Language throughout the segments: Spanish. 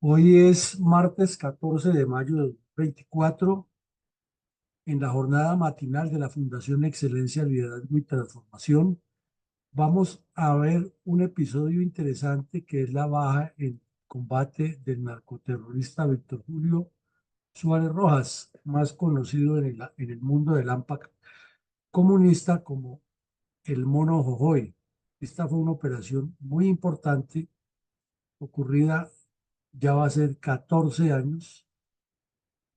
Hoy es martes 14 de mayo de 2024, en la jornada matinal de la Fundación Excelencia, Liderazgo y Transformación. Vamos a ver un episodio interesante que es la baja en combate del narcoterrorista Víctor Julio Suárez Rojas, más conocido en el mundo del AMPA comunista como el Mono Jojoy. Esta fue una operación muy importante, ocurrida ya va a ser 14 años,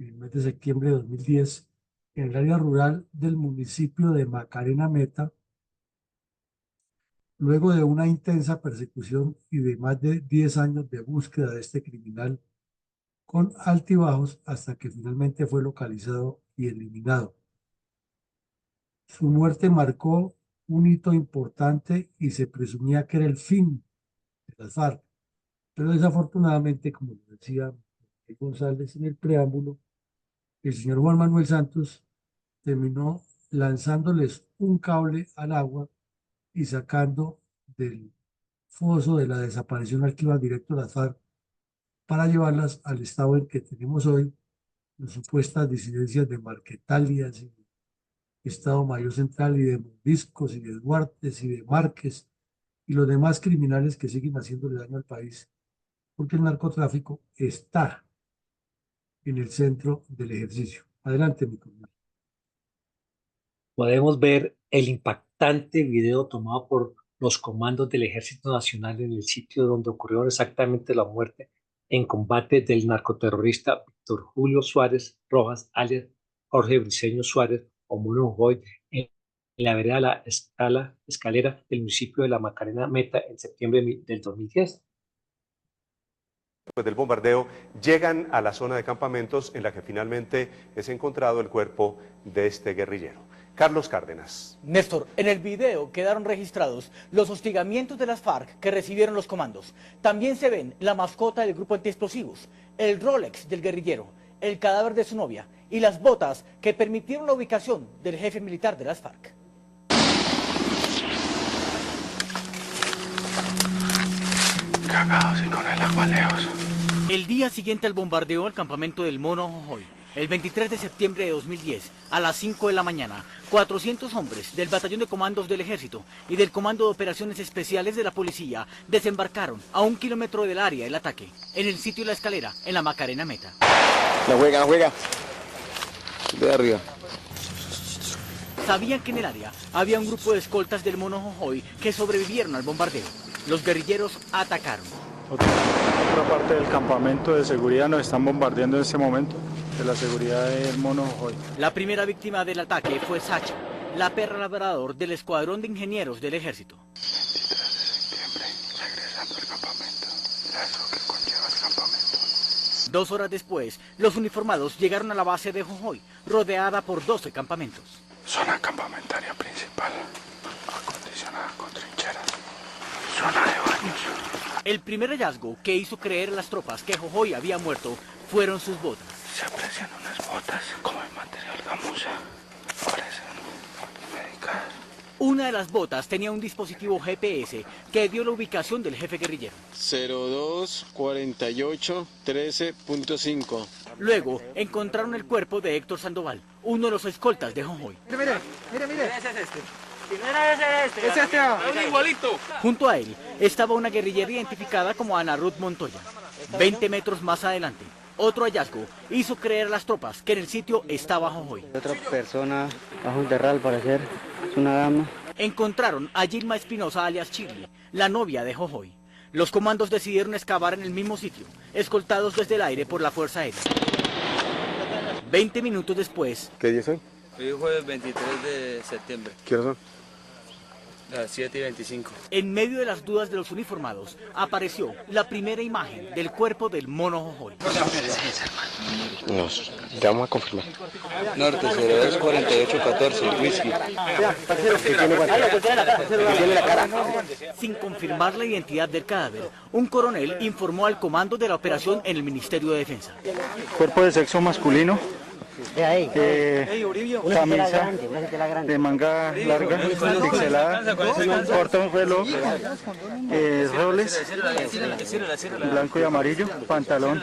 en el mes de septiembre de 2010, en el área rural del municipio de Macarena Meta, luego de una intensa persecución y de más de 10 años de búsqueda de este criminal con altibajos hasta que finalmente fue localizado y eliminado. Su muerte marcó un hito importante y se presumía que era el fin de las FARC, pero desafortunadamente, como decía González en el preámbulo, el señor Juan Manuel Santos terminó lanzándoles un cable al agua y sacando del foso de la desaparición al que iban directo las FARC para llevarlas al estado en que tenemos hoy, las supuestas disidencias de Marquetalias, y Estado Mayor Central, y de Mordiscos, y de Duartes, y de Márquez, y los demás criminales que siguen haciéndole daño al país, porque el narcotráfico está en el centro del ejercicio. Adelante, mi coronel. Podemos ver el impactante video tomado por los comandos del Ejército Nacional en el sitio donde ocurrió exactamente la muerte en combate del narcoterrorista Víctor Julio Suárez Rojas, alias Jorge Briceño Suárez o Mono Jojoy, en la vereda La Escalera del municipio de La Macarena Meta en septiembre del 2010. Después del bombardeo, llegan a la zona de campamentos en la que finalmente es encontrado el cuerpo de este guerrillero. Carlos Cárdenas. Néstor, en el video quedaron registrados los hostigamientos de las FARC que recibieron los comandos. También se ven la mascota del grupo antiexplosivos, el Rolex del guerrillero, el cadáver de su novia y las botas que permitieron la ubicación del jefe militar de las FARC. Cagados y con el agua lejos. El día siguiente al bombardeo al campamento del Mono Jojoy, el 23 de septiembre de 2010, a las 5 de la mañana, 400 hombres del Batallón de Comandos del Ejército y del Comando de Operaciones Especiales de la Policía desembarcaron a 1 kilómetro del área del ataque, en el sitio La Escalera, en la Macarena Meta. La juega. De arriba. Sabían que en el área había un grupo de escoltas del Mono Jojoy que sobrevivieron al bombardeo. Los guerrilleros atacaron. Otra parte del campamento de seguridad nos están bombardeando en este momento, de la seguridad del Mono Jojoy. La primera víctima del ataque fue Sacha, la perra labrador del Escuadrón de Ingenieros del Ejército. 23 de septiembre, regresando al campamento, eso que conlleva el campamento. 2 horas después, los uniformados llegaron a la base de Jojoy, rodeada por 12 campamentos. Zona campamentaria principal, acondicionada con trincheras. Zona de baños. El primer hallazgo que hizo creer a las tropas que Jojoy había muerto fueron sus botas. Se aprecian unas botas como el material gamuza. Parecen medicadas. Una de las botas tenía un dispositivo GPS que dio la ubicación del jefe guerrillero. 024813.5. Luego encontraron el cuerpo de Héctor Sandoval, uno de los escoltas de Jojoy. Mire. Ese es este. Es igualito. Junto a él estaba una guerrillera identificada como Ana Ruth Montoya. 20 metros más adelante, otro hallazgo hizo creer a las tropas que en el sitio estaba Jojoy. Otra persona bajo el terral, al parecer, es una dama. Encontraron a Gilma Espinosa alias Chirly, la novia de Jojoy. Los comandos decidieron excavar en el mismo sitio, escoltados desde el aire por la Fuerza Aérea. 20 minutos después... ¿Qué día es hoy? Hoy jueves 23 de septiembre. ¿Qué hora son? Las 7:25. En medio de las dudas de los uniformados, apareció la primera imagen del cuerpo del Mono Jojoy. Te vamos a confirmar. Norte 024814, whisky. Sin confirmar la identidad del cadáver, un coronel informó al comando de la operación en el Ministerio de Defensa. Cuerpo de sexo masculino, camisa de manga larga, pixelada, corto pelo, roles, blanco y amarillo, pantalón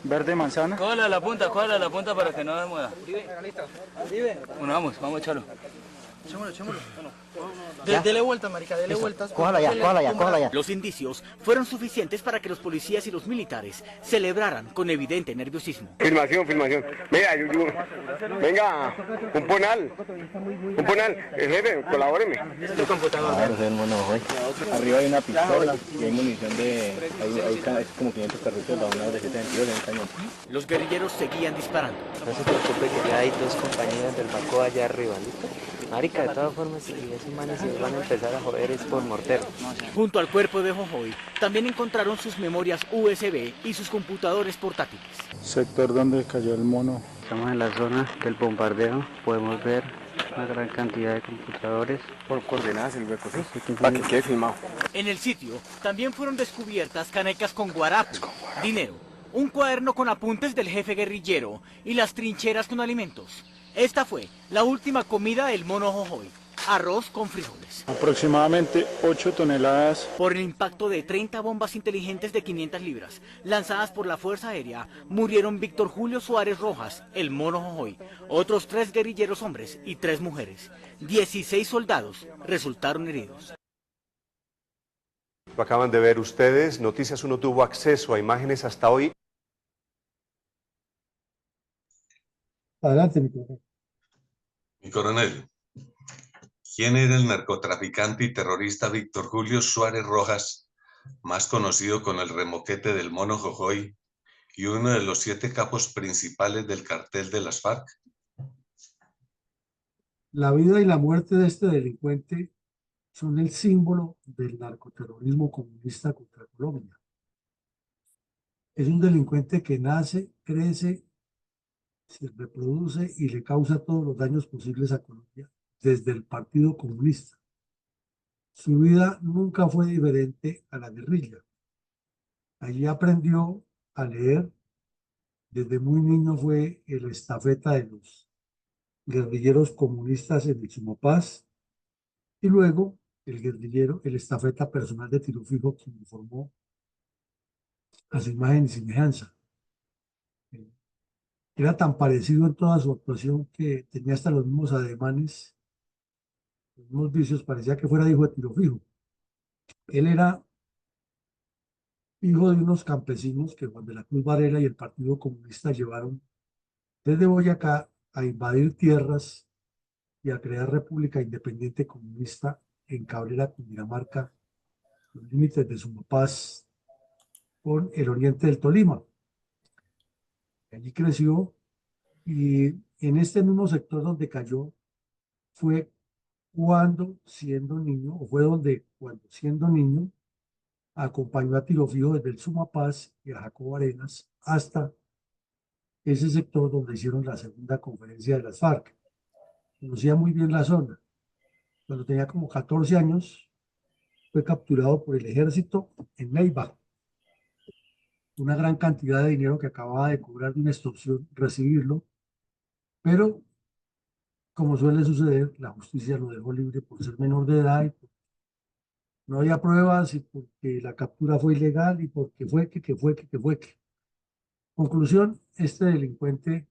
verde manzana. Cójala la punta para que no se mueva. Bueno, vamos a echarlo. Dele vuelta, marica, dele vueltas. Cójala ya. Los indicios fueron suficientes para que los policías y los militares celebraran con evidente nerviosismo. Filmación. Venga, venga, un ponal, jefe, colabóreme. Arriba hay una pistola y hay munición hay como 500 carritos de una de 722 en el cañón. Los guerrilleros seguían disparando. No se preocupe que ya hay 2 compañeros del Baco allá arriba, ¿listo? Marica, de todas formas, si esos manes se van a empezar a joder es por mortero. Junto al cuerpo de Jojoy también encontraron sus memorias USB y sus computadores portátiles. Sector donde cayó el mono. Estamos en la zona del bombardeo, podemos ver una gran cantidad de computadores. Por coordenadas el hueco, ¿sí? Para que quede filmado. En el sitio también fueron descubiertas canecas con guarapo, dinero, un cuaderno con apuntes del jefe guerrillero y las trincheras con alimentos. Esta fue la última comida del mono Jojoy, arroz con frijoles. Aproximadamente 8 toneladas. Por el impacto de 30 bombas inteligentes de 500 libras, lanzadas por la Fuerza Aérea, murieron Víctor Julio Suárez Rojas, el mono Jojoy, otros 3 guerrilleros hombres y 3 mujeres. 16 soldados resultaron heridos. Lo acaban de ver ustedes, Noticias 1 tuvo acceso a imágenes hasta hoy. Adelante, mi coronel. Mi coronel, ¿quién era el narcotraficante y terrorista Víctor Julio Suárez Rojas, más conocido con el remoquete del mono Jojoy, y uno de los 7 capos principales del cartel de las FARC? La vida y la muerte de este delincuente son el símbolo del narcoterrorismo comunista contra Colombia. Es un delincuente que nace, crece, se reproduce y le causa todos los daños posibles a Colombia desde el Partido Comunista. Su vida nunca fue diferente a la guerrilla. Allí aprendió a leer. Desde muy niño fue el estafeta de los guerrilleros comunistas en el Sumapaz y luego el estafeta personal de Tiro Fijo, quien lo formó a su imagen y semejanza. Era tan parecido en toda su actuación que tenía hasta los mismos ademanes, los mismos vicios, parecía que fuera hijo de Tiro Fijo. Él era hijo de unos campesinos que Juan de la Cruz Varela y el Partido Comunista llevaron desde Boyacá a invadir tierras y a crear República Independiente Comunista en Cabrera, Cundinamarca, los límites de Sumapaz con el oriente del Tolima. Allí creció y en este mismo sector donde cayó fue cuando siendo niño, o fue donde cuando siendo niño acompañó a Tiro Fijo desde el Sumapaz y a Jacobo Arenas hasta ese sector donde hicieron la segunda conferencia de las FARC. Conocía muy bien la zona. Cuando tenía como 14 años, fue capturado por el ejército en Neiva. Una gran cantidad de dinero que acababa de cobrar de una extorsión, recibirlo, pero como suele suceder, la justicia lo dejó libre por ser menor de edad y no había pruebas y porque la captura fue ilegal y porque fue que. Conclusión, este delincuente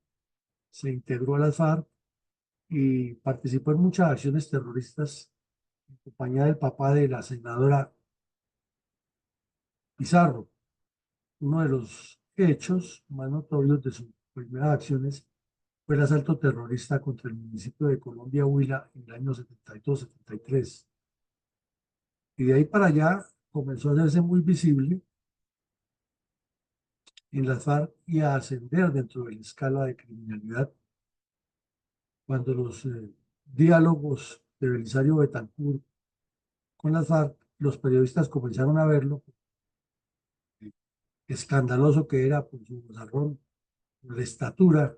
se integró a las FARC y participó en muchas acciones terroristas en compañía del papá de la senadora Pizarro. Uno de los hechos más notorios de sus primeras acciones fue el asalto terrorista contra el municipio de Colombia, Huila, en el año 72-73. Y de ahí para allá comenzó a hacerse muy visible en las FARC y a ascender dentro de la escala de criminalidad. Cuando los diálogos de Belisario Betancur con las FARC, los periodistas comenzaron a verlo, escandaloso que era por su bozarrón, por la estatura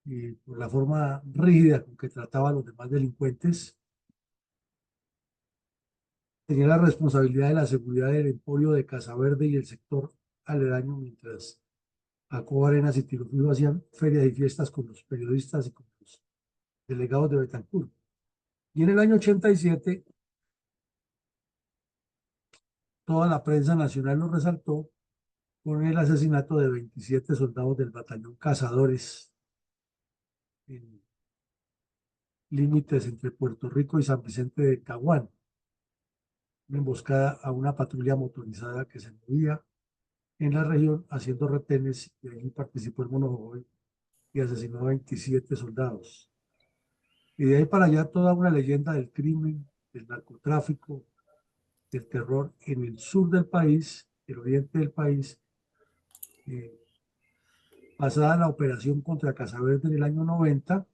y por la forma rígida con que trataba a los demás delincuentes. Tenía la responsabilidad de la seguridad del emporio de Casa Verde y el sector aledaño, mientras Jacobo Arenas y Tiro Fijo hacían ferias y fiestas con los periodistas y con los delegados de Betancur. Y en el año 87, toda la prensa nacional lo resaltó con el asesinato de 27 soldados del batallón Cazadores en límites entre Puerto Rico y San Vicente de Caguán. Una emboscada a una patrulla motorizada que se movía en la región haciendo retenes, y allí participó el Mono Jojoy y asesinó a 27 soldados. Y de ahí para allá toda una leyenda del crimen, del narcotráfico, del terror en el sur del país, el oriente del país. Pasada la operación contra Casaverde en el año 90,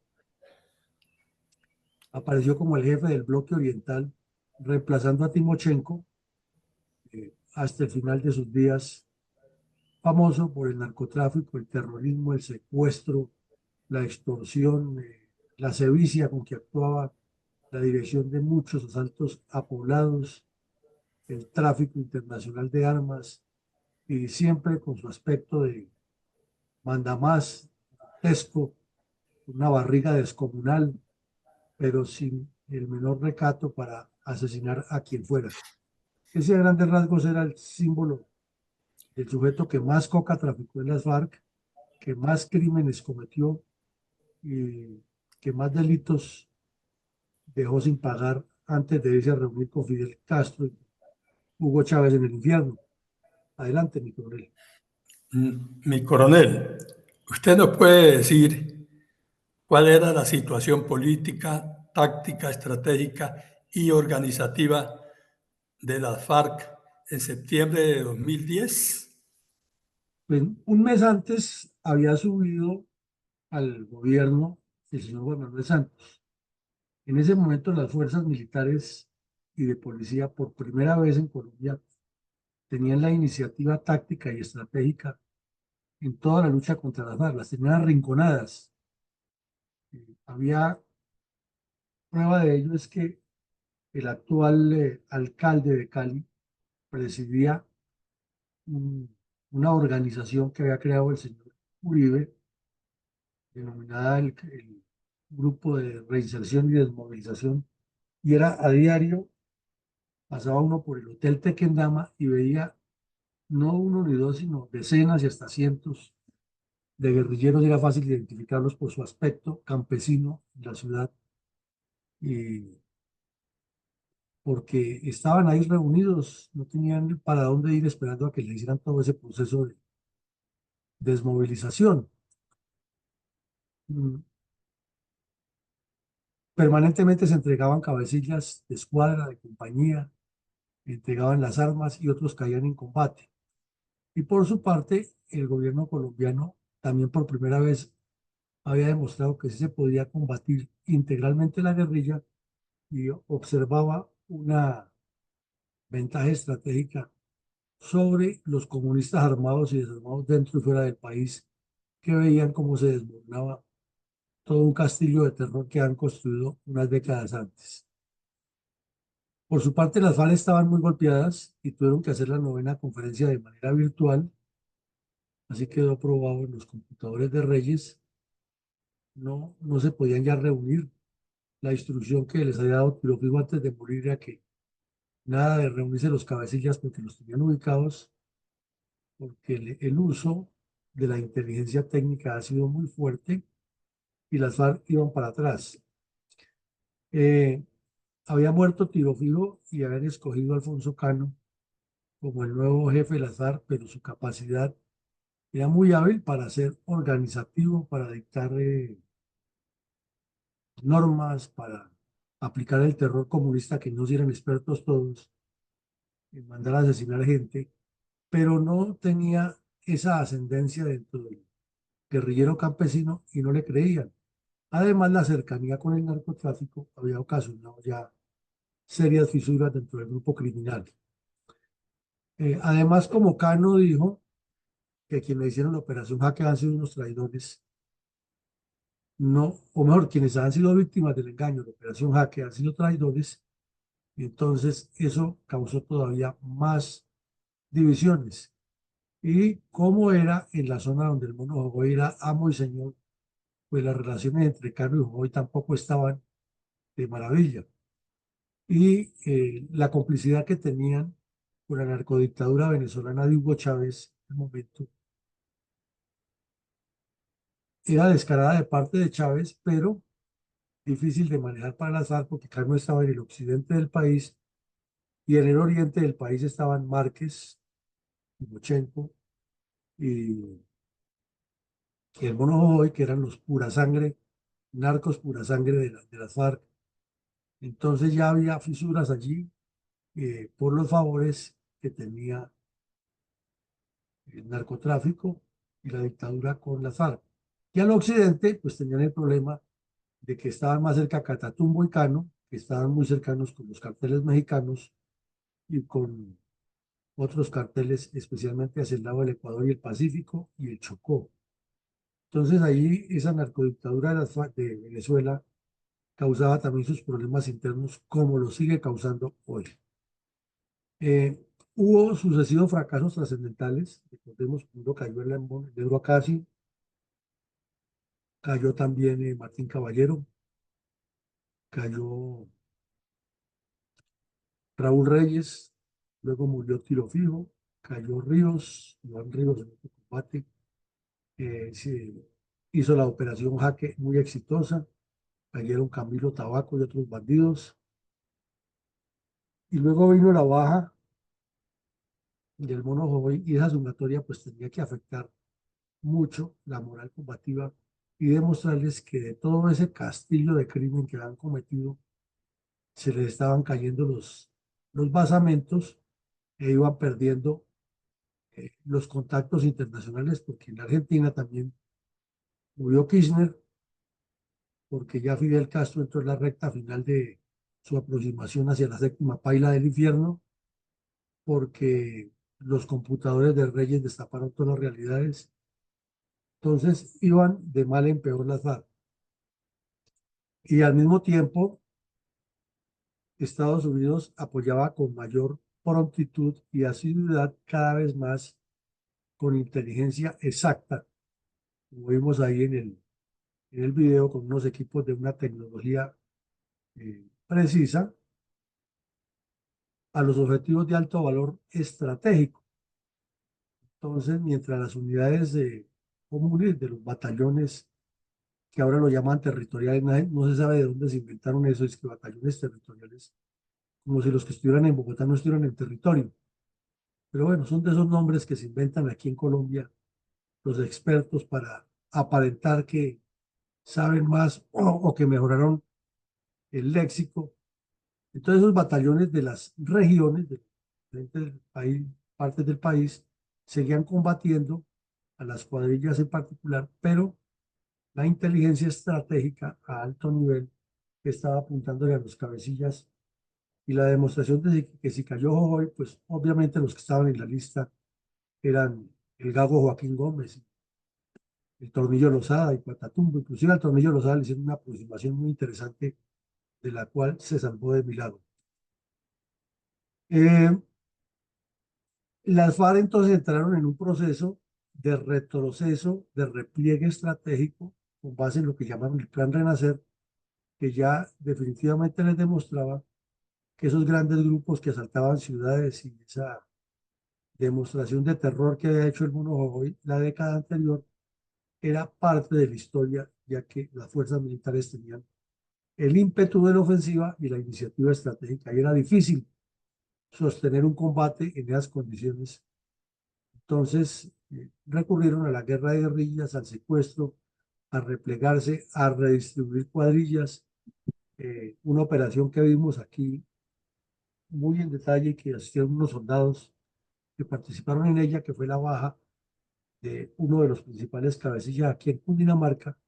apareció como el jefe del bloque oriental, reemplazando a Timochenko hasta el final de sus días, famoso por el narcotráfico, el terrorismo, el secuestro, la extorsión, la sevicia con que actuaba, la dirección de muchos asaltos a poblados, el tráfico internacional de armas, y siempre con su aspecto de mandamás, grotesco, una barriga descomunal, pero sin el menor recato para asesinar a quien fuera. Ese a grandes rasgos era el símbolo del sujeto que más coca traficó en las FARC, que más crímenes cometió y que más delitos dejó sin pagar antes de irse a reunir con Fidel Castro y Hugo Chávez en el infierno. Adelante, mi coronel. Mi coronel, ¿usted nos puede decir cuál era la situación política, táctica, estratégica y organizativa de las FARC en septiembre de 2010? Pues un mes antes había subido al gobierno el señor Juan Manuel Santos. En ese momento las fuerzas militares y de policía por primera vez en Colombia tenían la iniciativa táctica y estratégica en toda la lucha contra las FARC, las tenían arrinconadas. Había prueba de ello es que el actual alcalde de Cali presidía una organización que había creado el señor Uribe, denominada el Grupo de Reinserción y Desmovilización, y era a diario, pasaba uno por el Hotel Tequendama y veía no uno ni dos, sino decenas y hasta cientos de guerrilleros. Era fácil identificarlos por su aspecto campesino en la ciudad, y porque estaban ahí reunidos, no tenían para dónde ir esperando a que le hicieran todo ese proceso de desmovilización. Permanentemente se entregaban cabecillas de escuadra, de compañía, entregaban las armas y otros caían en combate. Y por su parte, el gobierno colombiano también por primera vez había demostrado que sí se podía combatir integralmente la guerrilla, y observaba una ventaja estratégica sobre los comunistas armados y desarmados dentro y fuera del país, que veían cómo se desmoronaba todo un castillo de terror que han construido unas décadas antes. Por su parte, las FARC estaban muy golpeadas y tuvieron que hacer la 9ª conferencia de manera virtual. Así quedó probado en los computadores de Reyes. No se podían ya reunir. La instrucción que les había dado Tiro Fijo antes de morir era que nada de reunirse los cabecillas porque los tenían ubicados, porque el uso de la inteligencia técnica ha sido muy fuerte y las FARC iban para atrás. Había muerto Tiro Fijo y habían escogido a Alfonso Cano como el nuevo jefe de las FARC, pero su capacidad era muy hábil para ser organizativo, para dictar normas, para aplicar el terror comunista, que no eran expertos todos en mandar a asesinar gente, pero no tenía esa ascendencia dentro del guerrillero campesino y no le creían. Además, la cercanía con el narcotráfico había ocasionado ya serias fisuras dentro del grupo criminal. Además, como Cano dijo que quienes hicieron la operación Jaque han sido unos traidores, no, o mejor, quienes han sido víctimas del engaño de la operación Jaque han sido traidores, y entonces eso causó todavía más divisiones. y cómo era en la zona donde el Mono Jojoy era amo y señor, pues las relaciones entre Cano y Jojoy tampoco estaban de maravilla. Y la complicidad que tenían con la narcodictadura venezolana de Hugo Chávez en el momento era descarada de parte de Chávez, pero difícil de manejar para las FARC porque Cano estaba en el occidente del país y en el oriente del país estaban Márquez, Timochenko y el Mono Jojoy, que eran los pura sangre, narcos pura sangre de las FARC. Entonces ya había fisuras allí por los favores que tenía el narcotráfico y la dictadura con las FARC. Y al occidente, pues tenían el problema de que estaban más cerca Catatumbo y Cano, que estaban muy cercanos con los carteles mexicanos y con otros carteles, especialmente hacia el lado del Ecuador y el Pacífico y el Chocó. Entonces ahí esa narcodictadura de Venezuela causaba también sus problemas internos, como lo sigue causando hoy. Hubo sucesivos fracasos trascendentales. Recordemos, primero cayó el Ebro Acasi, cayó también Martín Caballero, cayó Raúl Reyes, luego murió Tiro Fijo, cayó Ríos, Iván Ríos en este combate, se hizo la operación Jaque muy exitosa, cayeron Camilo Tabaco y otros bandidos, y luego vino la baja del Mono Jojoy y esa sumatoria pues tenía que afectar mucho la moral combativa y demostrarles que de todo ese castillo de crimen que han cometido se les estaban cayendo los basamentos e iban perdiendo los contactos internacionales, porque en la Argentina también murió Kirchner, porque ya Fidel Castro entró en la recta final de su aproximación hacia la séptima paila del infierno, porque los computadores de Reyes destaparon todas las realidades. Entonces iban de mal en peor las FARC. Y al mismo tiempo, Estados Unidos apoyaba con mayor prontitud y asiduidad cada vez más con inteligencia exacta, como vimos ahí en el video, con unos equipos de una tecnología precisa a los objetivos de alto valor estratégico. Entonces, mientras las unidades comunes de los batallones, que ahora lo llaman territoriales, no se sabe de dónde se inventaron eso, es que batallones territoriales, como si los que estuvieran en Bogotá no estuvieran en territorio. Pero bueno, son de esos nombres que se inventan aquí en Colombia los expertos para aparentar que saben más o que mejoraron el léxico. Entonces esos batallones de las regiones, de diferentes partes del país, seguían combatiendo a las cuadrillas en particular, pero la inteligencia estratégica a alto nivel estaba apuntándole a los cabecillas y la demostración de que si cayó Jojoy, pues obviamente los que estaban en la lista eran el Gago Joaquín Gómez, el Tornillo Lozada y Catatumbo. Inclusive al Tornillo Lozada le hicieron una aproximación muy interesante de la cual se salvó de milagro. Las FARC entonces entraron en un proceso de retroceso, de repliegue estratégico, con base en lo que llamaron el Plan Renacer, que ya definitivamente les demostraba que esos grandes grupos que asaltaban ciudades y esa demostración de terror que había hecho el Mono Jojoy la década anterior era parte de la historia, ya que las fuerzas militares tenían el ímpetu de la ofensiva y la iniciativa estratégica, y era difícil sostener un combate en esas condiciones. Entonces recurrieron a la guerra de guerrillas, al secuestro, a replegarse, a redistribuir cuadrillas, una operación que vimos aquí muy en detalle, que asistieron unos soldados que participaron en ella, que fue la baja de uno de los principales cabecillas aquí en Cundinamarca,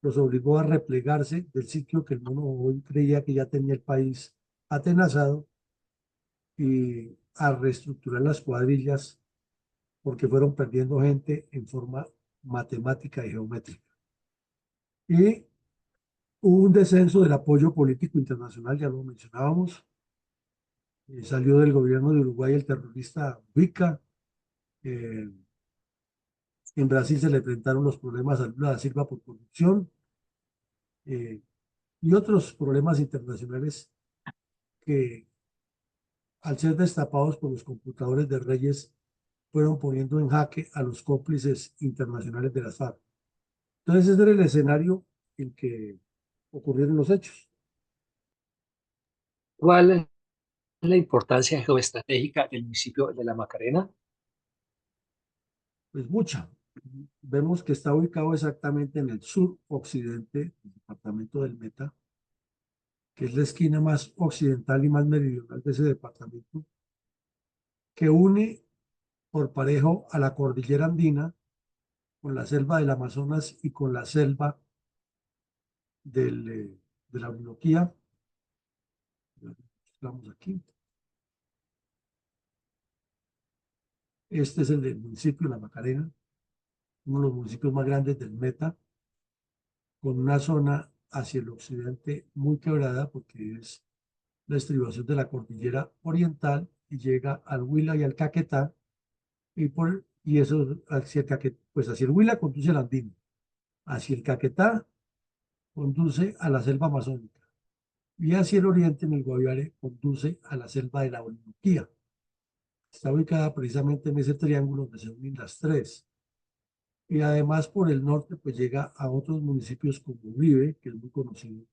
los obligó a replegarse del sitio que el Mono Jojoy creía que ya tenía el país atenazado y a reestructurar las cuadrillas porque fueron perdiendo gente en forma matemática y geométrica. Y hubo un descenso del apoyo político internacional, ya lo mencionábamos. Salió del gobierno de Uruguay el terrorista Vica, En Brasil se le enfrentaron los problemas a Lula da Silva por corrupción y otros problemas internacionales que, al ser destapados por los computadores de Reyes, fueron poniendo en jaque a los cómplices internacionales de las FARC. Entonces, ese era el escenario en que ocurrieron los hechos. ¿Cuál es la importancia geoestratégica del municipio de La Macarena? Pues mucha. Vemos que está ubicado exactamente en el sur-occidente del departamento del Meta, que es la esquina más occidental y más meridional de ese departamento, que une por parejo a la cordillera andina con la selva del Amazonas y con la selva de la Orinoquía. Estamos aquí. Este es el del municipio de La Macarena, uno de los municipios más grandes del Meta, con una zona hacia el occidente muy quebrada porque es la estribación de la cordillera oriental y llega al Huila y al Caquetá, y eso hacia el Caquetá, pues hacia el Huila conduce al Andino, hacia el Caquetá conduce a la selva amazónica y hacia el oriente en el Guaviare conduce a la selva de la Orinoquía. Está ubicada precisamente en ese triángulo donde se unen las tres. Y además por el norte pues llega a otros municipios como Uribe, que es muy conocido,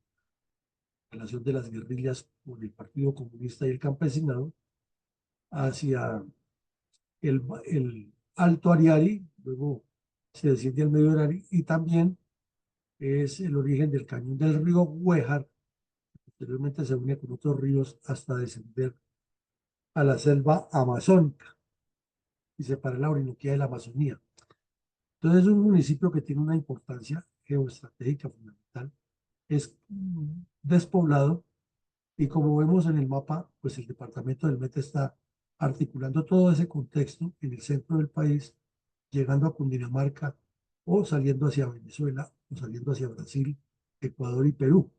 la relación de las guerrillas con el Partido Comunista y el campesinado, hacia el Alto Ariari, luego se desciende al Medio Ariari, y también es el origen del cañón del río Güejar, que posteriormente se une con otros ríos hasta descender a la selva amazónica y separa la Orinoquía de la Amazonía. Entonces es un municipio que tiene una importancia geoestratégica fundamental, es despoblado y como vemos en el mapa, pues el departamento del Meta está articulando todo ese contexto en el centro del país, llegando a Cundinamarca o saliendo hacia Venezuela o saliendo hacia Brasil, Ecuador y Perú.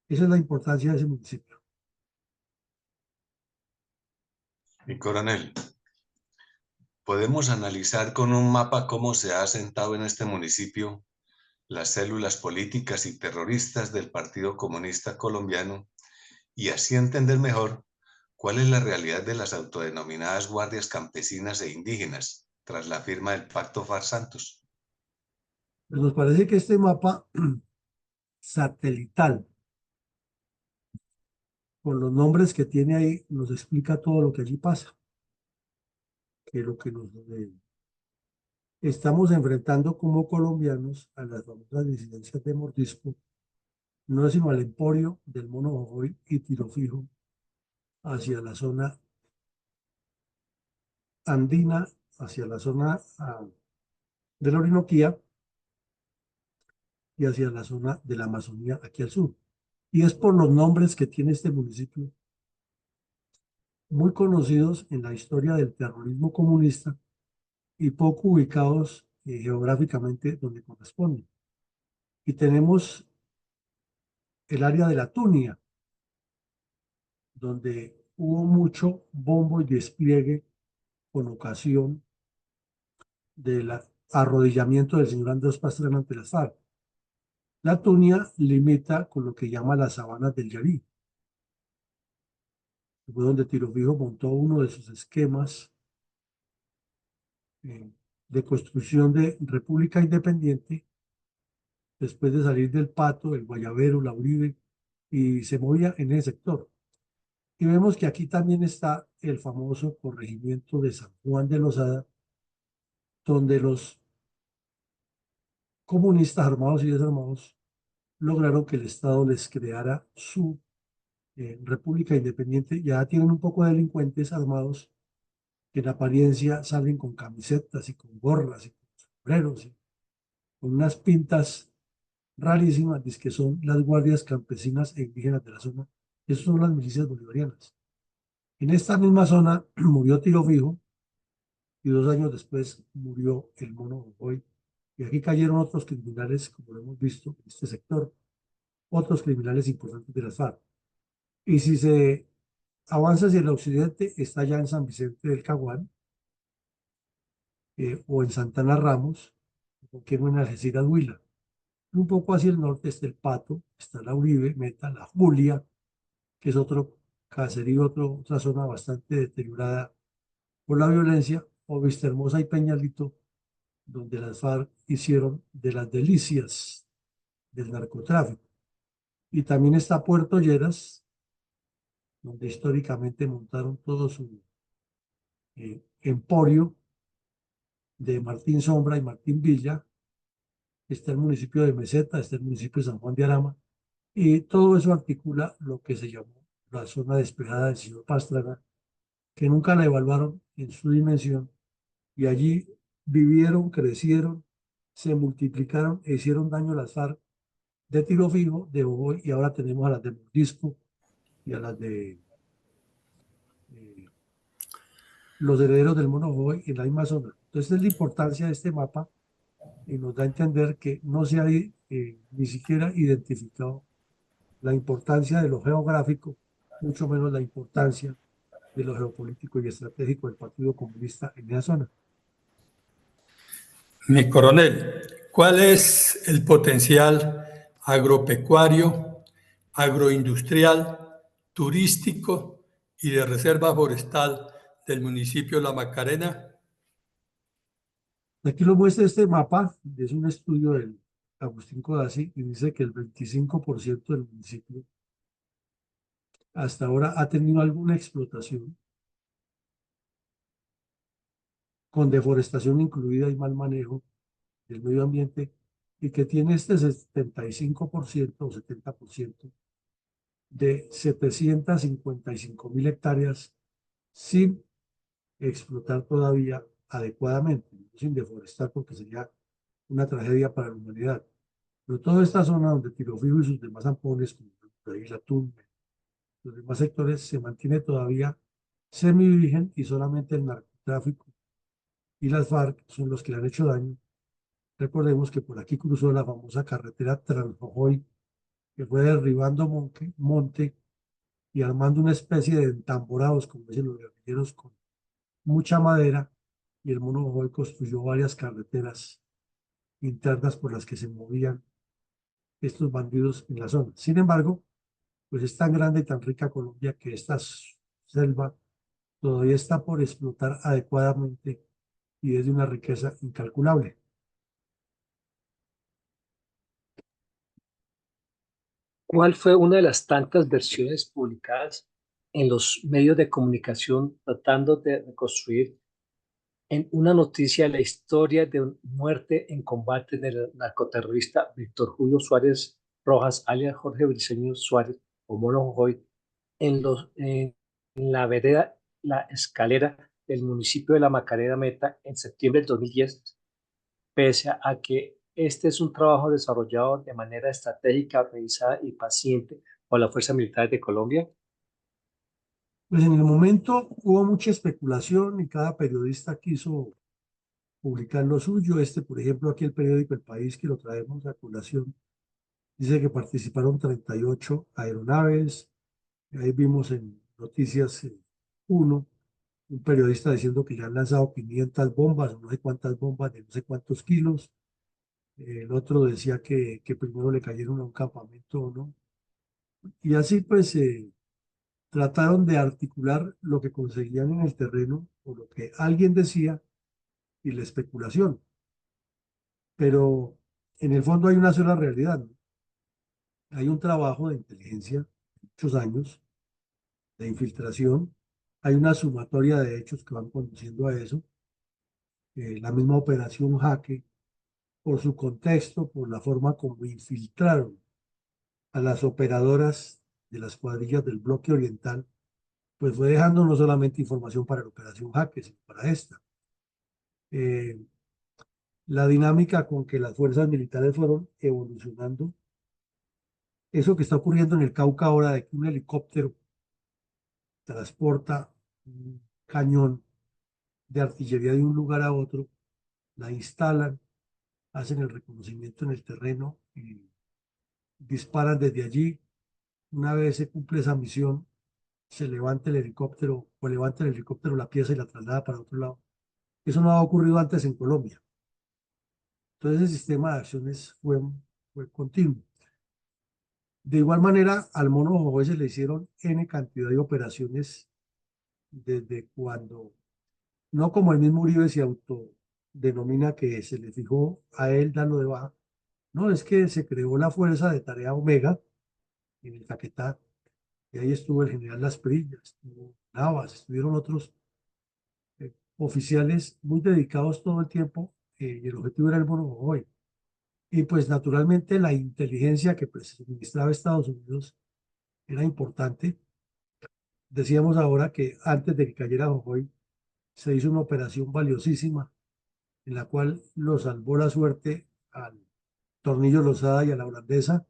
Esa es la importancia de ese municipio. Mi coronel, ¿podemos analizar con un mapa cómo se ha asentado en este municipio las células políticas y terroristas del Partido Comunista Colombiano y así entender mejor cuál es la realidad de las autodenominadas guardias campesinas e indígenas tras la firma del Pacto FARC-Santos? Pues nos parece que este mapa satelital, con los nombres que tiene ahí, nos explica todo lo que allí pasa. Que lo que nos estamos enfrentando como colombianos a las famosas disidencias de Mordisco no es sino al emporio del Mono Jojoy y Tiro Fijo hacia la zona andina, hacia la zona de la Orinoquía y hacia la zona de la Amazonía aquí al sur. Y es por los nombres que tiene este municipio, muy conocidos en la historia del terrorismo comunista y poco ubicados geográficamente donde corresponden. Y tenemos el área de la Tunia, donde hubo mucho bombo y despliegue con ocasión del arrodillamiento del señor Andrés Pastrana ante las FARC. La Tunia limita con lo que llama las sabanas del Yarí. Fue donde Tiro Fijo montó uno de sus esquemas de construcción de República Independiente después de salir del Pato, el Guayabero, la Uribe, y se movía en ese sector. Y vemos que aquí también está el famoso corregimiento de San Juan de Lozada, donde los comunistas armados y desarmados lograron que el Estado les creara su República Independiente. Ya tienen un poco de delincuentes armados que en apariencia salen con camisetas y con gorras y con sombreros y con unas pintas rarísimas, que son las guardias campesinas e indígenas de la zona. Esas son las milicias bolivarianas. En esta misma zona murió Tiro Fijo y 2 años después murió el Mono Jojoy. Y aquí cayeron otros criminales, como lo hemos visto en este sector, otros criminales importantes de las FARC. Y si se avanza hacia el occidente, está ya en San Vicente del Caguán, o en Santana Ramos, que en Algeciras Huila. Un poco hacia el norte está el Pato, está la Uribe, Meta, la Julia, que es otro caserío, otra zona bastante deteriorada por la violencia, o Vistahermosa y Peñalito, donde las FARC hicieron de las delicias del narcotráfico. Y también está Puerto Lleras, donde históricamente montaron todo su emporio de Martín Sombra y Martín Villa. Está el municipio de Meseta, está el municipio de San Juan de Arama, y todo eso articula lo que se llamó la zona despejada del señor Pastrana, que nunca la evaluaron en su dimensión, y allí vivieron, crecieron, se multiplicaron e hicieron daño a las FARC de tiro fijo, de Ojoy, y ahora tenemos a las de Mordisco y a las de los herederos del Mono Ojoy en la misma zona. Entonces es la importancia de este mapa y nos da a entender que no se ha ni siquiera identificado la importancia de lo geográfico, mucho menos la importancia de lo geopolítico y estratégico del Partido Comunista en esa zona. Mi coronel, ¿cuál es el potencial agropecuario, agroindustrial, turístico y de reserva forestal del municipio de La Macarena? Aquí lo muestra este mapa, es un estudio del Agustín Codazzi, y dice que el 25% del municipio hasta ahora ha tenido alguna explotación, con deforestación incluida y mal manejo del medio ambiente, y que tiene este 75% o 70% de 755.000 hectáreas sin explotar todavía adecuadamente, sin deforestar, porque sería una tragedia para la humanidad. Pero toda esta zona donde Tiro Fijo y sus demás zampones, como la isla Tumbe, los demás sectores, se mantiene todavía semivirgen, y solamente el narcotráfico y las FARC son los que le han hecho daño. Recordemos que por aquí cruzó la famosa carretera Transjojoy, que fue derribando monte y armando una especie de entamborados, como dicen los guerrilleros, con mucha madera, y el Mono Ojoy construyó varias carreteras internas por las que se movían estos bandidos en la zona. Sin embargo, pues es tan grande y tan rica Colombia que esta selva todavía está por explotar adecuadamente y es de una riqueza incalculable. ¿Cuál fue una de las tantas versiones publicadas en los medios de comunicación tratando de reconstruir en una noticia la historia de muerte en combate del narcoterrorista Víctor Julio Suárez Rojas, alias Jorge Briceño Suárez o Mono Jojoy, en la vereda La Escalera del municipio de La Macarena Meta en septiembre del 2010, pese a que este es un trabajo desarrollado de manera estratégica, organizada y paciente por las Fuerzas Militares de Colombia? Pues en el momento hubo mucha especulación y cada periodista quiso publicar lo suyo. Por ejemplo, aquí el periódico El País, que lo traemos a colación, dice que participaron 38 aeronaves. Ahí vimos en Noticias 1 un periodista diciendo que ya han lanzado 500 bombas, o no sé cuántas bombas de no sé cuántos kilos. El otro decía que primero le cayeron a un campamento, ¿no? Y así pues trataron de articular lo que conseguían en el terreno o lo que alguien decía y la especulación. Pero en el fondo hay una sola realidad, ¿no? Hay un trabajo de inteligencia de muchos años, de infiltración, hay una sumatoria de hechos que van conduciendo a eso. La misma operación Jaque, por su contexto, por la forma como infiltraron a las operadoras de las cuadrillas del bloque oriental, pues fue dejando no solamente información para la operación Jaque, sino para esta. La dinámica con que las fuerzas militares fueron evolucionando, eso que está ocurriendo en el Cauca ahora, de que un helicóptero transporta un cañón de artillería de un lugar a otro, la instalan, hacen el reconocimiento en el terreno y disparan desde allí. Una vez se cumple esa misión, se levanta el helicóptero, o levanta el helicóptero la pieza y la traslada para otro lado. Eso no ha ocurrido antes en Colombia. Entonces el sistema de acciones fue continuo. De igual manera, al Mono Jojoy se le hicieron N cantidad de operaciones desde cuando, no como el mismo Uribe se autodenomina que se le fijó a él darlo de baja, no, es que se creó la Fuerza de Tarea Omega en el Caquetá, y ahí estuvo el general Las Prillas, estuvo Navas, estuvieron otros oficiales muy dedicados todo el tiempo, y el objetivo era el Mono Jojoy. Y pues naturalmente la inteligencia que pues, suministraba Estados Unidos era importante. Decíamos ahora que antes de que cayera Jojoy se hizo una operación valiosísima en la cual lo salvó la suerte al Tornillo Lozada y a la holandesa.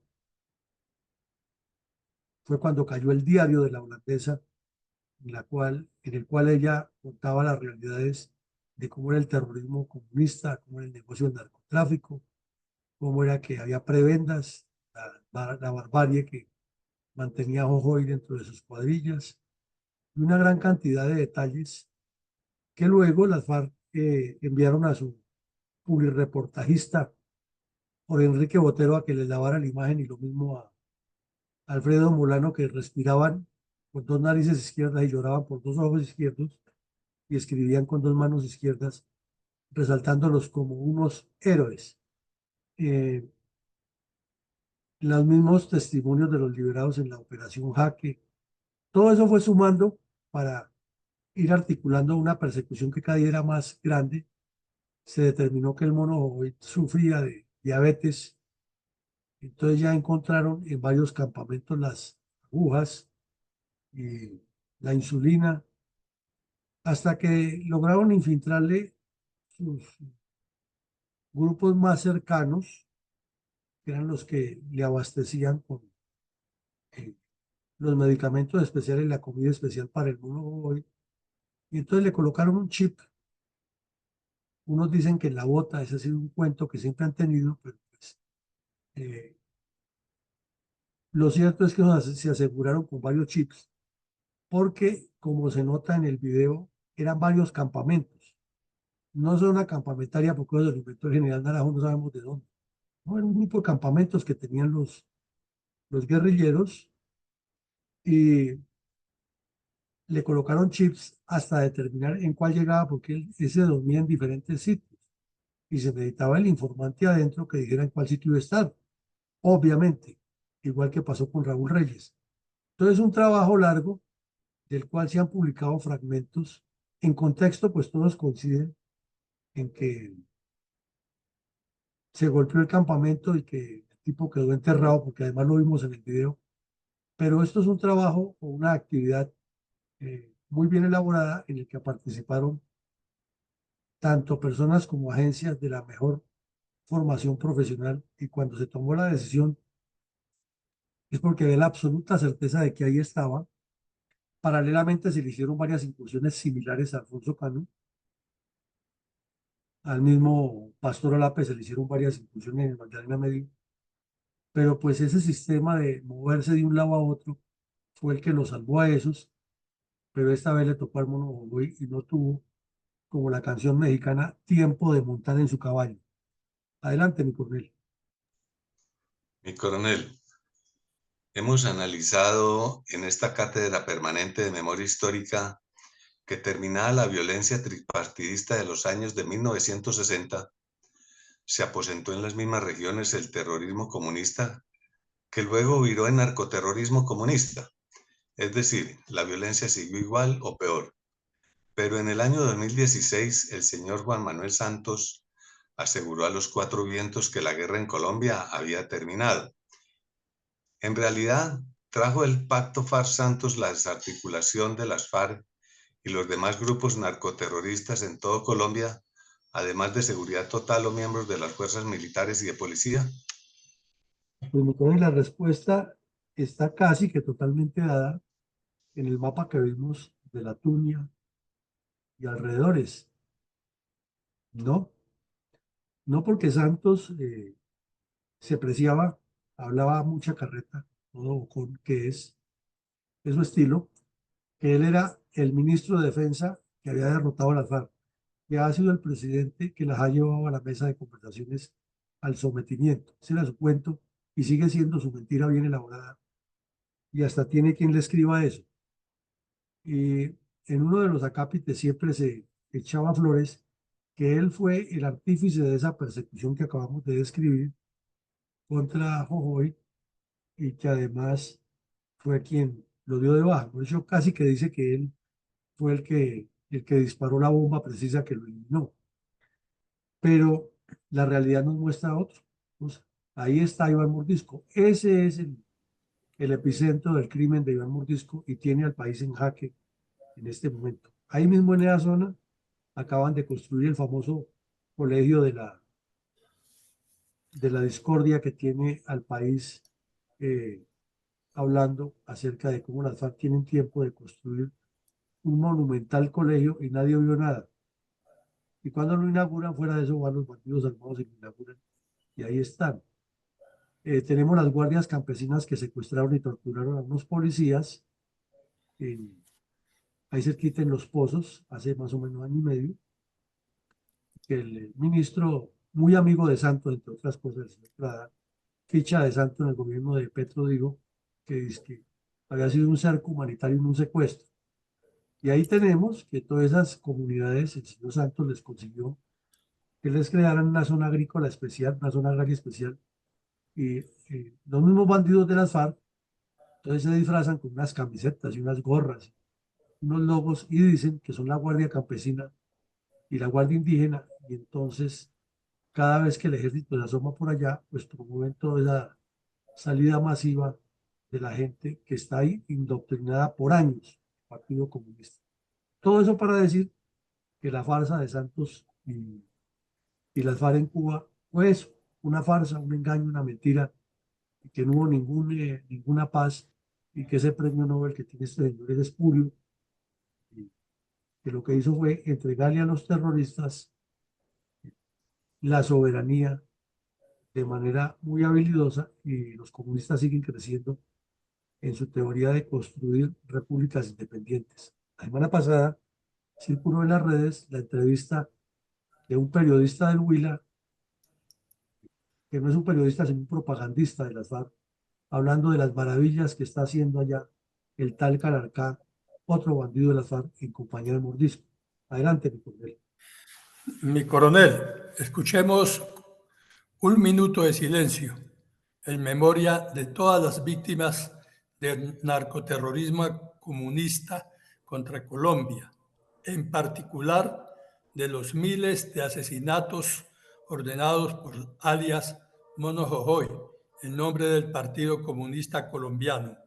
Fue cuando cayó el diario de la holandesa, en el cual ella contaba las realidades de cómo era el terrorismo comunista, cómo era el negocio del narcotráfico, cómo era que había prebendas, la barbarie que mantenía a Jojoy dentro de sus cuadrillas, y una gran cantidad de detalles que luego las FARC enviaron a su publireportajista por Enrique Botero a que les lavara la imagen, y lo mismo a Alfredo Molano, que respiraban con dos narices izquierdas y lloraban por dos ojos izquierdos y escribían con dos manos izquierdas, resaltándolos como unos héroes. Los mismos testimonios de los liberados en la Operación Jaque, todo eso fue sumando para ir articulando una persecución que cada día era más grande. Se determinó que el Mono Jojoy sufría de diabetes, entonces ya encontraron en varios campamentos las agujas y la insulina, hasta que lograron infiltrarle sus grupos más cercanos, que eran los que le abastecían con eh, los medicamentos especiales, la comida especial para el Mono Jojoy, y entonces le colocaron un chip. Unos dicen que en la bota, ese ha sido un cuento que siempre han tenido, pero pues, lo cierto es que se aseguraron con varios chips, porque como se nota en el video, eran varios campamentos. No zona campamentaria, porque eso lo inventó el general Naranjo, no sabemos de dónde. No, era un grupo de campamentos que tenían los guerrilleros, y le colocaron chips hasta determinar en cuál llegaba, porque él se dormía en diferentes sitios y se necesitaba el informante adentro que dijera en cuál sitio iba a estar, obviamente, igual que pasó con Raúl Reyes. Entonces, un trabajo largo del cual se han publicado fragmentos. En contexto, pues todos coinciden en que se golpeó el campamento y que el tipo quedó enterrado, porque además lo vimos en el video. Pero esto es un trabajo o una actividad muy bien elaborada en el que participaron tanto personas como agencias de la mejor formación profesional, y cuando se tomó la decisión es porque había la absoluta certeza de que ahí estaba. Paralelamente se le hicieron varias incursiones similares a Alfonso Cano, al mismo Pastor Olape se le hicieron varias incursiones en el Magdalena Medio, pero pues ese sistema de moverse de un lado a otro fue el que lo salvó a esos, pero esta vez le tocó al Mono Jojoy y no tuvo, como la canción mexicana, tiempo de montar en su caballo. Adelante, mi coronel. Mi coronel, hemos analizado en esta cátedra permanente de memoria histórica que terminada la violencia tripartidista de los años de 1960, se aposentó en las mismas regiones el terrorismo comunista, que luego viró en narcoterrorismo comunista. Es decir, la violencia siguió igual o peor. Pero en el año 2016, el señor Juan Manuel Santos aseguró a los cuatro vientos que la guerra en Colombia había terminado. En realidad, trajo el pacto FARC-Santos la desarticulación de las FARC y los demás grupos narcoterroristas en todo Colombia, además de seguridad total o miembros de las fuerzas militares y de policía. Pues, mi coronel, la respuesta está casi que totalmente dada en el mapa que vimos de la Tunia y alrededores. No, no porque Santos se preciaba, hablaba mucha carreta, todo con que es su estilo, que él era el ministro de Defensa que había derrotado a las FARC. que ha sido el presidente que las ha llevado a la mesa de conversaciones al sometimiento. Ese era su cuento y sigue siendo su mentira bien elaborada. Y hasta tiene quien le escriba eso. Y en uno de los acápites siempre se echaba flores que él fue el artífice de esa persecución que acabamos de describir contra Jojoy y que además fue quien lo dio de baja. Por eso casi que dice que él fue el que disparó la bomba precisa que lo eliminó. Pero la realidad nos muestra otro. Pues, ahí está Iván Mordisco. Ese es el epicentro del crimen de Iván Mordisco y tiene al país en jaque en este momento. Ahí mismo en esa zona acaban de construir el famoso colegio de la discordia que tiene al país hablando acerca de cómo las FARC tienen tiempo de construir un monumental colegio y nadie vio nada. Y cuando lo inauguran, fuera de eso van los bandidos armados y lo inauguran. Y ahí están. Tenemos las guardias campesinas que secuestraron y torturaron a unos policías ahí cerquita en Los Pozos, hace más o menos año y medio, que el ministro, muy amigo de Santos, entre otras cosas, el señor Prada, ficha de Santos en el gobierno de Petro, dijo que, dice que había sido un cerco humanitario en un secuestro. Y ahí tenemos que todas esas comunidades, el señor Santos les consiguió que les crearan una zona agrícola especial, una zona agraria especial, y los mismos bandidos de las FARC, entonces se disfrazan con unas camisetas y unas gorras, unos logos, y dicen que son la Guardia Campesina y la Guardia Indígena, y entonces cada vez que el ejército se asoma por allá, pues promueven toda esa salida masiva de la gente que está ahí indoctrinada por años, Partido Comunista. Todo eso para decir que la farsa de Santos y las FARC en Cuba fue eso, una farsa, un engaño, una mentira, y que no hubo ninguna paz, y que ese premio Nobel que tiene este señor es espurio, y que lo que hizo fue entregarle a los terroristas la soberanía de manera muy habilidosa, y los comunistas siguen creciendo en su teoría de construir repúblicas independientes. La semana pasada circuló en las redes la entrevista de un periodista del Huila, que no es un periodista, sino un propagandista de las FARC, hablando de las maravillas que está haciendo allá el tal Calarcá, otro bandido de las FARC, en compañía de Mordisco. Adelante, mi coronel. Mi coronel, escuchemos un minuto de silencio en memoria de todas las víctimas del narcoterrorismo comunista contra Colombia, en particular de los miles de asesinatos ordenados por alias Mono Jojoy, en nombre del Partido Comunista Colombiano.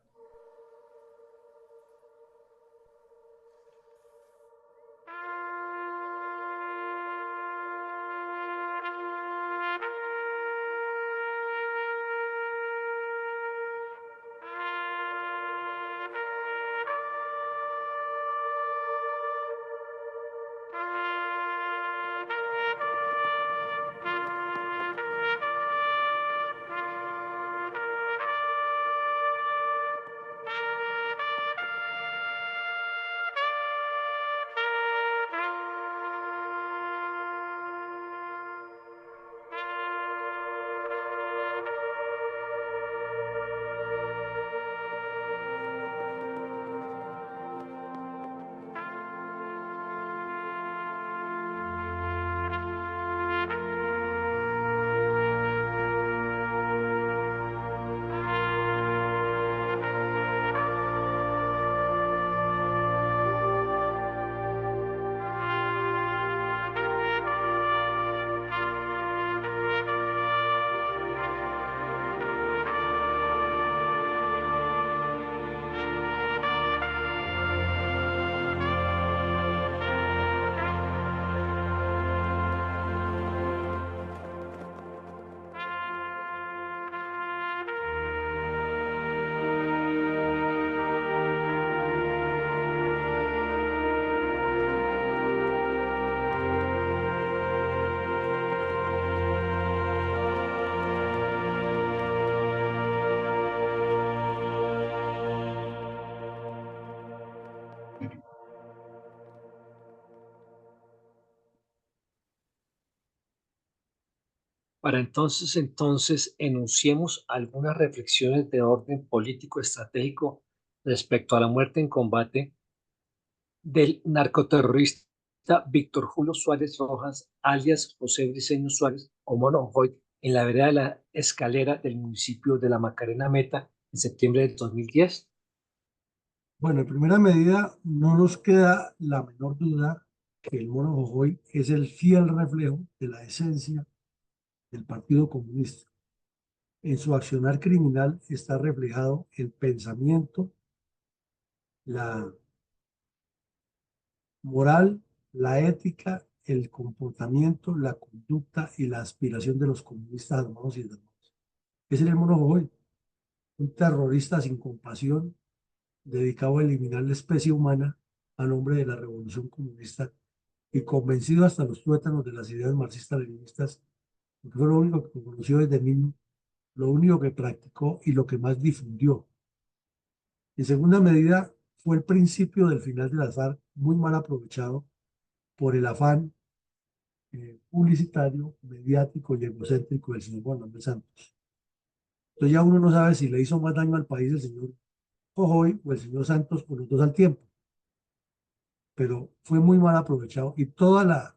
Para entonces, enunciemos algunas reflexiones de orden político estratégico respecto a la muerte en combate del narcoterrorista Víctor Julio Suárez Rojas, alias José Briceño Suárez o Mono Joy, en la vereda de la Escalera del municipio de La Macarena Meta en septiembre del 2010. Bueno, en primera medida, no nos queda la menor duda que el Mono Jojoy es el fiel reflejo de la esencia del Partido Comunista. En su accionar criminal está reflejado el pensamiento, la moral, la ética, el comportamiento, la conducta y la aspiración de los comunistas armados y desarmados. Ese es el Mono Jojoy, un terrorista sin compasión, dedicado a eliminar la especie humana a nombre de la revolución comunista y convencido hasta los tuétanos de las ideas marxistas-leninistas, porque fue lo único que conoció desde niño, lo único que practicó y lo que más difundió. En segunda medida, fue el principio del final de las FARC, muy mal aprovechado por el afán publicitario, mediático y egocéntrico del señor Juan Manuel Santos. Entonces ya uno no sabe si le hizo más daño al país el señor Jojoy o el señor Santos o los dos al tiempo, pero fue muy mal aprovechado y toda la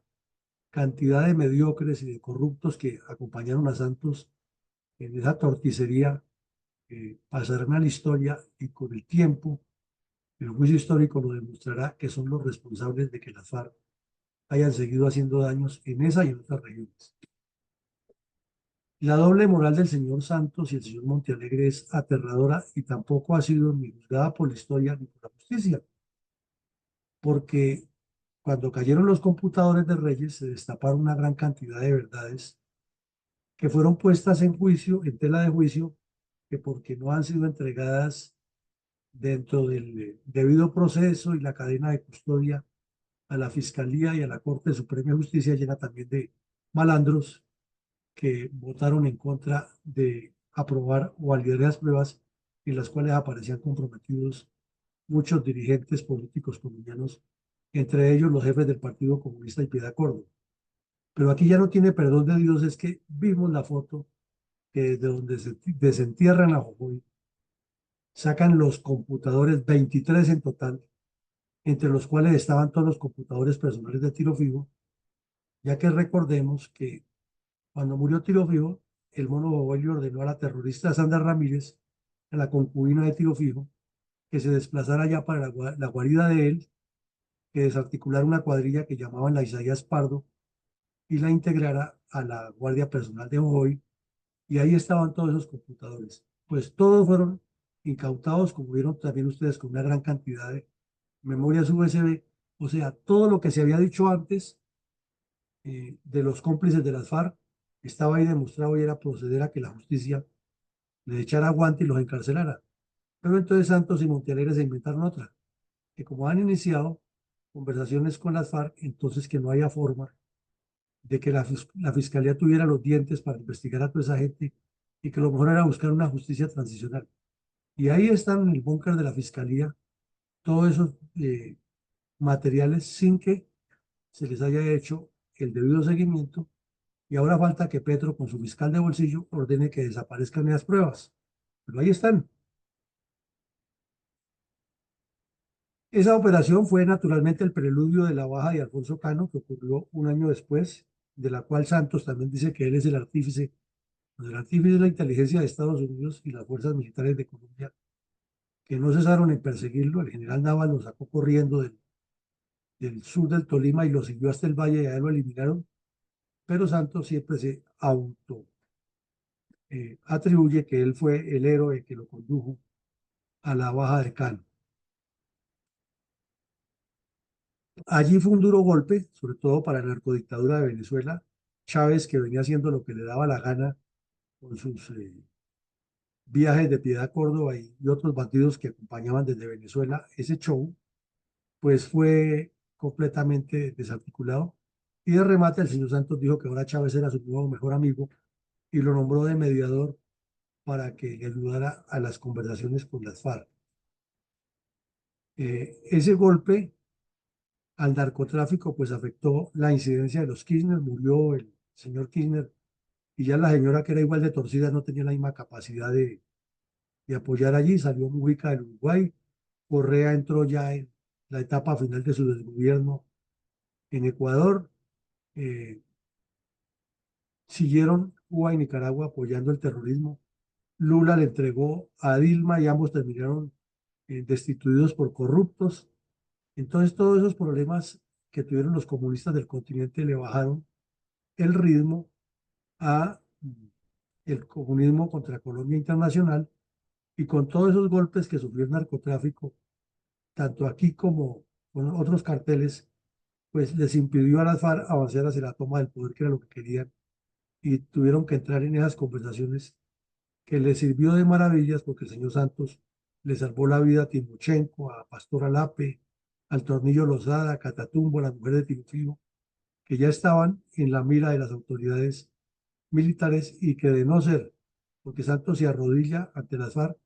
cantidad de mediocres y de corruptos que acompañaron a Santos en esa torticería pasarán a la historia y con el tiempo el juicio histórico lo demostrará que son los responsables de que las FARC hayan seguido haciendo daños en esa y en otras regiones. La doble moral del señor Santos y el señor Montealegre es aterradora y tampoco ha sido ni juzgada por la historia ni por la justicia, porque cuando cayeron los computadores de Reyes se destaparon una gran cantidad de verdades que fueron puestas en juicio, en tela de juicio, que porque no han sido entregadas dentro del debido proceso y la cadena de custodia a la Fiscalía y a la Corte Suprema de Justicia, llena también de malandros que votaron en contra de aprobar o validar las pruebas en las cuales aparecían comprometidos muchos dirigentes políticos colombianos, entre ellos los jefes del Partido Comunista y Piedad Córdoba. Pero aquí ya no tiene perdón de Dios, es que vimos la foto que desde donde se desentierran a Jojoy, sacan los computadores, 23 en total, entre los cuales estaban todos los computadores personales de Tiro Fijo, ya que recordemos que cuando murió Tiro Fijo, el Mono Jojoy le ordenó a la terrorista Sandra Ramírez, a la concubina de Tiro Fijo, que se desplazara ya para la guarida de él, que desarticulara una cuadrilla que llamaban la Isaías Pardo y la integrara a la guardia personal de Jojoy, y ahí estaban todos esos computadores. Pues todos fueron incautados, como vieron también ustedes, con una gran cantidad de memorias USB, o sea, todo lo que se había dicho antes de los cómplices de las FARC estaba ahí demostrado y era proceder a que la justicia le echara guante y los encarcelara. Pero entonces Santos y Montealegre se inventaron otra, que como han iniciado conversaciones con las FARC, entonces que no haya forma de que la Fiscalía tuviera los dientes para investigar a toda esa gente y que lo mejor era buscar una justicia transicional. Y ahí están en el búnker de la Fiscalía todos esos materiales sin que se les haya hecho el debido seguimiento, y ahora falta que Petro con su fiscal de bolsillo ordene que desaparezcan esas pruebas. Pero ahí están. Esa operación fue naturalmente el preludio de la baja de Alfonso Cano, que ocurrió un año después, de la cual Santos también dice que él es el artífice de la inteligencia de Estados Unidos y las fuerzas militares de Colombia, que no cesaron en perseguirlo. El general Navas lo sacó corriendo del sur del Tolima y lo siguió hasta el valle y allá lo eliminaron, pero Santos siempre se auto atribuye que él fue el héroe que lo condujo a la baja de Cano. Allí fue un duro golpe, sobre todo para la narcodictadura de Venezuela. Chávez, que venía haciendo lo que le daba la gana con sus viajes de Piedad Córdoba y otros bandidos que acompañaban desde Venezuela ese show, pues fue completamente desarticulado. Y de remate, el señor Santos dijo que ahora Chávez era su nuevo mejor amigo y lo nombró de mediador para que le ayudara a las conversaciones con las FARC. Ese golpe al narcotráfico pues afectó la incidencia de los Kirchner. Murió el señor Kirchner y ya la señora, que era igual de torcida, no tenía la misma capacidad de apoyar allí. Salió Mujica del Uruguay, Correa entró ya en la etapa final de su desgobierno en Ecuador. Siguieron Cuba y Nicaragua apoyando el terrorismo. Lula le entregó a Dilma y ambos terminaron destituidos por corruptos. Entonces, todos esos problemas que tuvieron los comunistas del continente le bajaron el ritmo a el comunismo contra Colombia internacional, y con todos esos golpes que sufrió el narcotráfico, tanto aquí como con otros carteles, pues les impidió a las FARC avanzar hacia la toma del poder, que era lo que querían, y tuvieron que entrar en esas conversaciones, que les sirvió de maravillas, porque el señor Santos le salvó la vida a Timochenko, a Pastor Alape, al Tornillo Lozada, a Catatumbo, a las mujeres de Teofilo, que ya estaban en la mira de las autoridades militares, y que, de no ser porque Santos se arrodilla ante las FARC,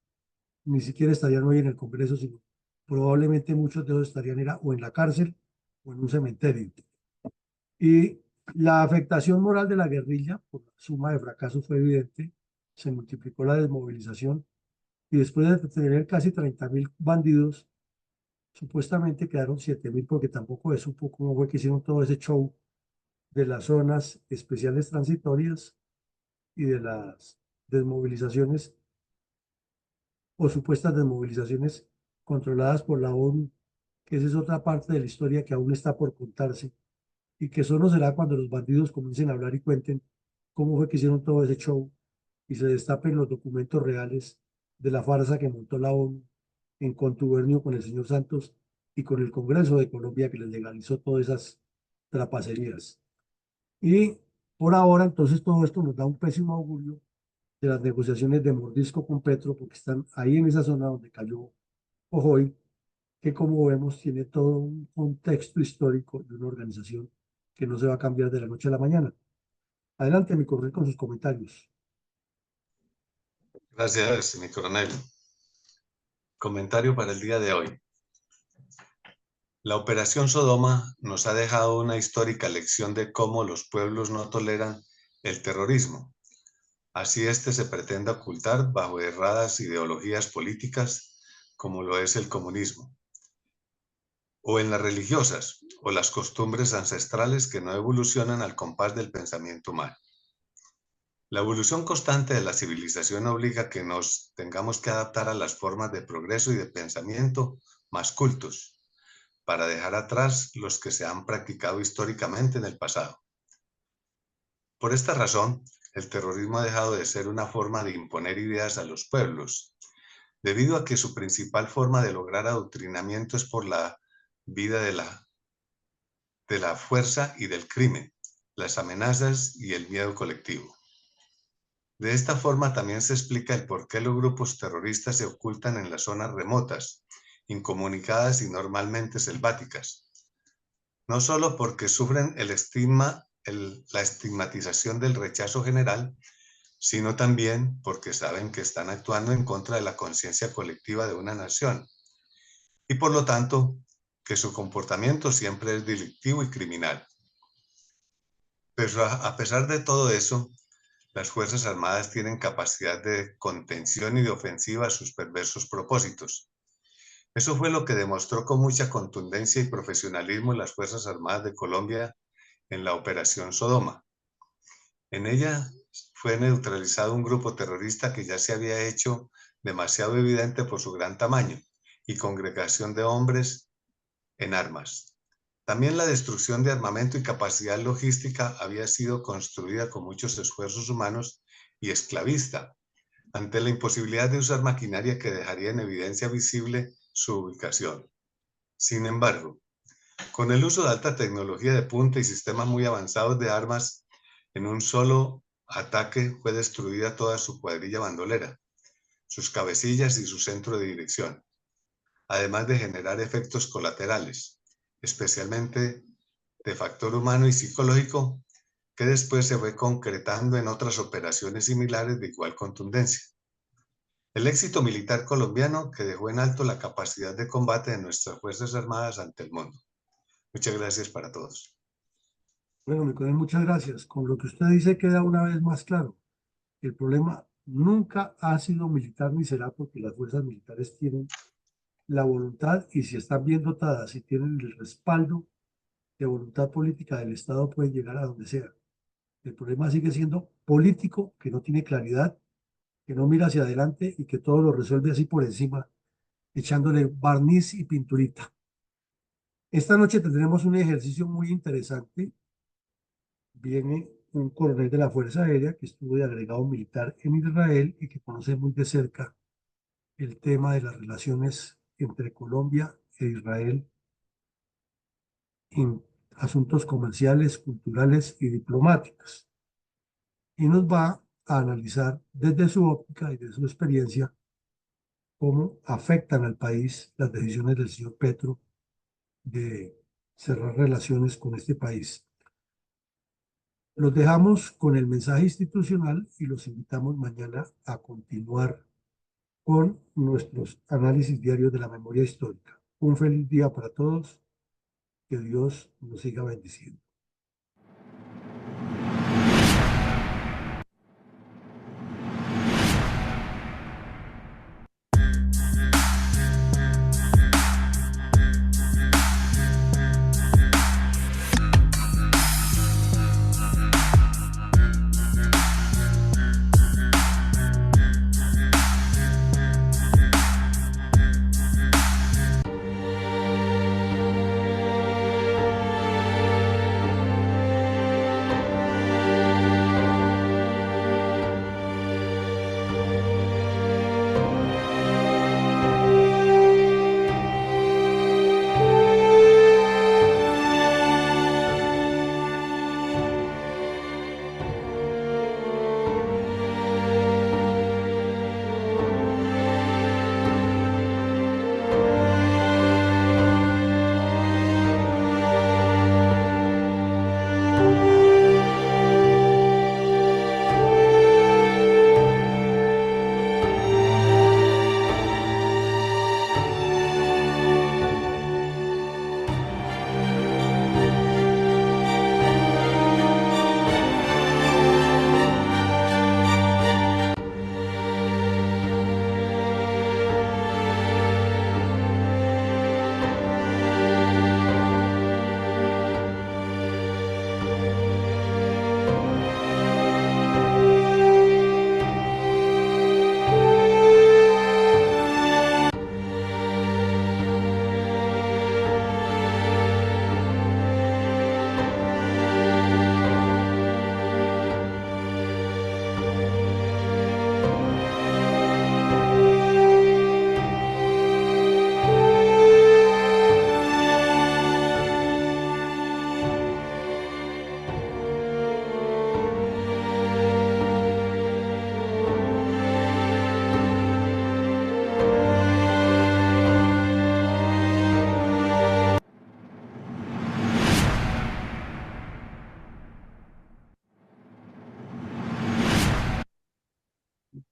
ni siquiera estarían hoy en el Congreso, sino probablemente muchos de ellos estarían o en la cárcel o en un cementerio. Y la afectación moral de la guerrilla por la suma de fracasos fue evidente. Se multiplicó la desmovilización, y después de tener casi 30.000 bandidos, supuestamente quedaron 7.000, porque tampoco se supo cómo fue que hicieron todo ese show de las zonas especiales transitorias y de las desmovilizaciones o supuestas desmovilizaciones controladas por la ONU, que esa es otra parte de la historia que aún está por contarse, y que solo será cuando los bandidos comiencen a hablar y cuenten cómo fue que hicieron todo ese show y se destapen los documentos reales de la farsa que montó la ONU en contubernio con el señor Santos y con el Congreso de Colombia, que les legalizó todas esas trapacerías. Y por ahora, entonces, todo esto nos da un pésimo augurio de las negociaciones de mordisco con Petro, porque están ahí en esa zona donde cayó Ojoy, que, como vemos, tiene todo un contexto histórico de una organización que no se va a cambiar de la noche a la mañana. Adelante, mi coronel, con sus comentarios. Gracias, mi coronel. Comentario para el día de hoy. La Operación Sodoma nos ha dejado una histórica lección de cómo los pueblos no toleran el terrorismo. Así se pretende ocultar bajo erradas ideologías políticas, como lo es el comunismo, o en las religiosas, o las costumbres ancestrales que no evolucionan al compás del pensamiento humano. La evolución constante de la civilización obliga a que nos tengamos que adaptar a las formas de progreso y de pensamiento más cultos, para dejar atrás los que se han practicado históricamente en el pasado. Por esta razón, el terrorismo ha dejado de ser una forma de imponer ideas a los pueblos, debido a que su principal forma de lograr adoctrinamiento es por la vida de la fuerza y del crimen, las amenazas y el miedo colectivo. De esta forma también se explica el por qué los grupos terroristas se ocultan en las zonas remotas, incomunicadas y normalmente selváticas. No solo porque sufren el estigma, la estigmatización del rechazo general, sino también porque saben que están actuando en contra de la conciencia colectiva de una nación, y por lo tanto que su comportamiento siempre es delictivo y criminal. Pero a pesar de todo eso, las Fuerzas Armadas tienen capacidad de contención y de ofensiva a sus perversos propósitos. Eso fue lo que demostró con mucha contundencia y profesionalismo las Fuerzas Armadas de Colombia en la Operación Sodoma. En ella fue neutralizado un grupo terrorista que ya se había hecho demasiado evidente por su gran tamaño y congregación de hombres en armas. También la destrucción de armamento y capacidad logística había sido construida con muchos esfuerzos humanos y esclavista, ante la imposibilidad de usar maquinaria que dejaría en evidencia visible su ubicación. Sin embargo, con el uso de alta tecnología de punta y sistemas muy avanzados de armas, en un solo ataque fue destruida toda su cuadrilla bandolera, sus cabecillas y su centro de dirección, además de generar efectos colaterales, especialmente de factor humano y psicológico, que después se fue concretando en otras operaciones similares de igual contundencia. El éxito militar colombiano que dejó en alto la capacidad de combate de nuestras Fuerzas Armadas ante el mundo. Muchas gracias para todos. Bueno, mi coronel, muchas gracias. Con lo que usted dice queda una vez más claro. El problema nunca ha sido militar ni será porque las fuerzas militares tienen la voluntad y si están bien dotadas y tienen el respaldo de voluntad política del Estado pueden llegar a donde sea. El problema sigue siendo político, que no tiene claridad, que no mira hacia adelante y que todo lo resuelve así por encima, echándole barniz y pinturita. Esta noche tendremos un ejercicio muy interesante. Viene un coronel de la Fuerza Aérea que estuvo de agregado militar en Israel y que conoce muy de cerca el tema de las relaciones entre Colombia e Israel en asuntos comerciales, culturales y diplomáticos. Y nos va a analizar desde su óptica y de su experiencia cómo afectan al país las decisiones del señor Petro de cerrar relaciones con este país. Los dejamos con el mensaje institucional y los invitamos mañana a continuar con nuestros análisis diarios de la memoria histórica. Un feliz día para todos. Que Dios nos siga bendiciendo.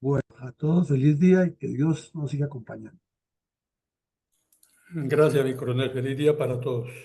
Bueno, a todos feliz día y que Dios nos siga acompañando. Gracias, mi coronel. Feliz día para todos.